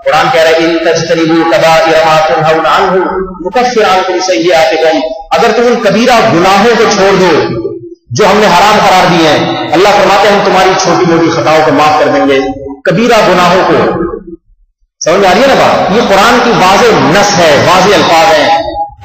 قرآن کہہ رہا ہے ان تجتنبوا کبائر ما تنہون عنہ نکفر عنکم سیئاتکم، اگر تم ان کبیرہ گناہوں کو چھوڑ دو جو ہم نے حرام قرار دیے ہیں، اللہ فرماتے ہیں ہم تمہاری چھوٹی موٹی خطاؤں کو معاف کر دیں گے، کبیرہ گناہوں کو. سمجھ میں آ رہی ہے نا بات؟ یہ قرآن کی واضح نص ہے، واضح الفاظ ہیں.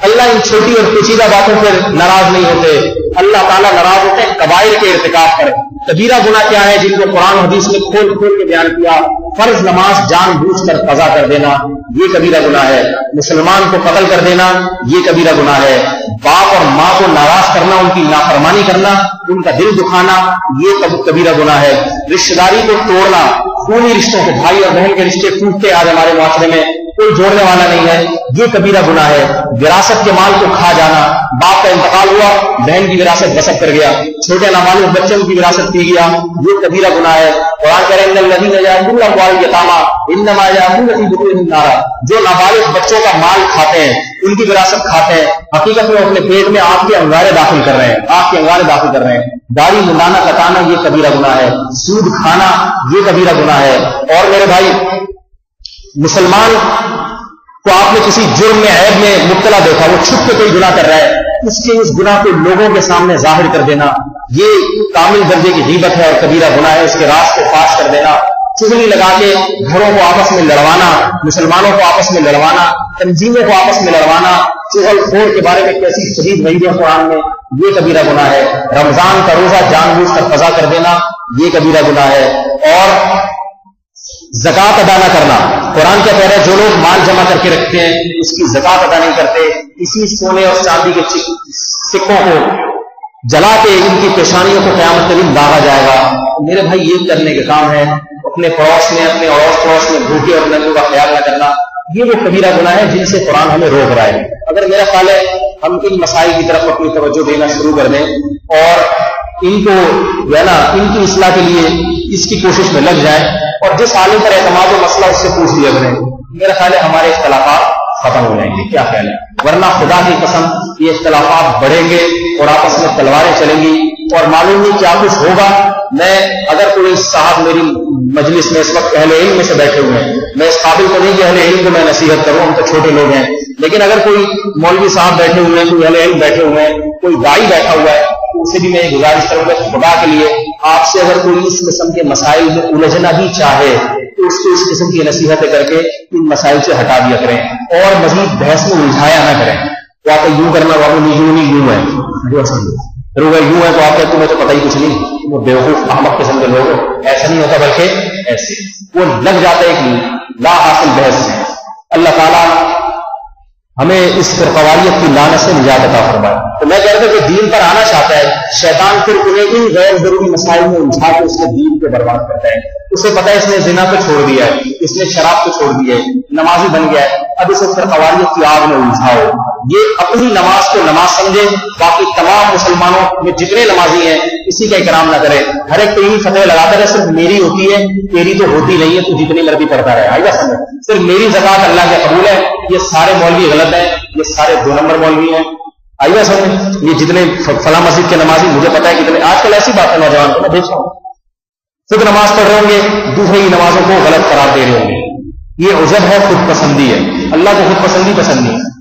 اللہ ان چھوٹی اور پیچیدہ باتوں پر ناراض نہیں ہوتے، اللہ تعالیٰ ناراض ہوتے ہیں کبائر کے ارتکاب پر. کبیرہ گناہ کیا ہے؟ جن کو قرآن حدیث نے کھول کھول کے بیان کیا. فرض نماز جان بوجھ کر قضا کر دینا یہ کبیرہ گناہ ہے، مسلمان کو قتل کر دینا یہ کبیرہ گناہ ہے، باپ اور ماں کو ناراض کرنا، ان کی نافرمانی کرنا، ان کا دل دکھانا یہ کبیرہ گناہ ہے، رشتہ داری کو توڑنا، خونی رشتوں کو، بھائی اور بہن کے رشتے ٹوٹتے آج ہمارے معاشرے میں کوئی جوڑنے والا نہیں ہے، یہ کبیرہ گناہ ہے. وراثت کے مال کو کھا جانا، باپ کا انتقال ہوا بہن کی وراثت غصب کر گیا، چھوٹے نامعلوم بچوں کی وراثت پی گیا، یہ کبیرہ گناہ ہے. قرآن کہہ رہے ہیں ان الذین یاکلون اموال الیتامی انما یاکلون فی بطونہم نارا، جو نابالغ بچوں کا مال کھاتے ہیں، ان کی وراثت کھاتے ہیں، حقیقت میں اپنے پیٹ میں آگ کے انگارے داخل کر رہے ہیں، آگ کے انگارے داخل کر رہے ہیں. داڑھی منڈانا کٹانا یہ کبیرہ گناہ ہے، سود کھانا یہ کبیرہ گناہ ہے. اور میرے بھائی مسلمان کو آپ نے کسی جرم میں عیب میں مبتلا دیکھا، وہ چھپ کے کوئی گناہ کر رہا ہے، اس کے اس گناہ کو لوگوں کے سامنے ظاہر کر دینا یہ کامل درجے کی غیبت ہے اور کبیرہ گناہ ہے. اس کے راز کو فاش کر دینا، چغلی لگا کے گھروں کو آپس میں لڑوانا، مسلمانوں کو آپس میں لڑوانا، تنظیموں کو آپس میں لڑوانا، چغل خور کے بارے میں کیسی شدید وعیدیں قرآن میں، یہ کبیرہ گناہ ہے. رمضان کا روزہ جان بوجھ کر قضا کر دینا یہ کبیرہ گناہ ہے. اور زکوٰۃ ادا نہ کرنا، قرآن کیا کہہ رہا ہے؟ جو لوگ مال جمع کر کے رکھتے ہیں اس کی زکوٰۃ ادا نہیں کرتے، اسی سونے اور چاندی کے سکوں کو جلا کے ان کی پیشانیوں کو قیامت کے دن داغا جائے گا. میرے بھائی یہ کرنے کے کام ہے. اپنے پڑوس میں، اپنے اڑوس پڑوس میں بھوکے اور ننگوں کا خیال نہ کرنا یہ وہ کبیرہ گناہ ہے جن سے قرآن ہمیں روک رہا ہے. اگر میرا خیال ہے ہم ان مسائل کی طرف اپنی توجہ دینا شروع کر دیں اور ان کو جو ہے نا ان کی اصلاح کے لیے اس کی کوشش میں لگ جائیں اور جس عالم پر اعتماد و مسئلہ اس سے پوچھ لیا کریں، میرا خیال ہے ہمارے اختلافات ختم ہو جائیں گے. کیا خیال ہے؟ ورنہ خدا کی قسم یہ اختلافات بڑھیں گے اور آپس میں تلواریں چلیں گی اور معلوم نہیں کیا کچھ ہوگا. میں اگر کوئی صاحب میری مجلس میں اس وقت اہل علم میں سے بیٹھے ہوئے ہیں، میں اس قابل تو نہیں کہ اہل علم کو میں نصیحت کروں، ہم تو چھوٹے لوگ ہیں، لیکن اگر کوئی مولوی صاحب بیٹھے ہوئے ہیں، کوئی اہل علم بیٹھے ہوئے ہیں، کوئی داعی بیٹھا ہوا ہے، تو اسے بھی میں یہ گزارش کروں گا خدا کے لیے آپ سے اگر کوئی اس قسم کے مسائل میں الجھنا بھی چاہے تو اس کو اس قسم کی نصیحتیں کر کے ان مسائل سے ہٹا دیا کریں اور مزید بحث میں الجھایا نہ کریں. تو آپ یوں کرنا والوں نے یوں ہے یوں ہے تو آپ کہتے تمہیں تو پتہ ہی کچھ نہیں، وہ بیوقوف احمق قسم کے لوگ، ایسا نہیں ہوتا بلکہ ایسے وہ لگ جاتا ہے ایک لا حاصل بحث میں. اللہ تعالیٰ ہمیں اس فرقواریت کی لعنت سے نجات عطا فرمائے. تو میں کہہ رہا تھا کہ دین پر آنا چاہتا ہے، شیطان پھر انہیں ان غیر ضروری مسائل میں الجھا کے اس کے دین کو برباد کرتا ہے. اسے پتا ہے اس نے زنا کو چھوڑ دیا ہے، اس نے شراب کو چھوڑ دیا ہے، نمازی بن گیا ہے، اب اسے فرقواریت کی آگ میں الجھاؤ. یہ اپنی نماز کو نماز سمجھے، باقی تمام مسلمانوں میں جتنے نمازی ہیں اسی کا اکرام نہ کرے. ہر ایک پہ فتح لگاتا رہے صرف میری ہوتی ہے، تیری تو ہوتی نہیں ہے، تو جتنی مرضی پڑھتا رہے. آئیے سمجھ، صرف میری زکوٰۃ اللہ کے قبول ہے. یہ سارے مولوی غلط ہیں، یہ سارے 2 نمبر مولوی ہیں. آئیے سمجھ، یہ جتنے فلاں مسجد کے نمازی مجھے پتا ہے کتنے، آج کل ایسی بات ہے نوجوان کو میں دیکھتا ہوں خود نماز پڑھ رہے ہوں گے، دوسرے کی نمازوں کو غلط قرار دے رہے ہوں گے. یہ عجب ہے، خود پسندی ہے. اللہ کو خود پسندی پسند نہیں ہے.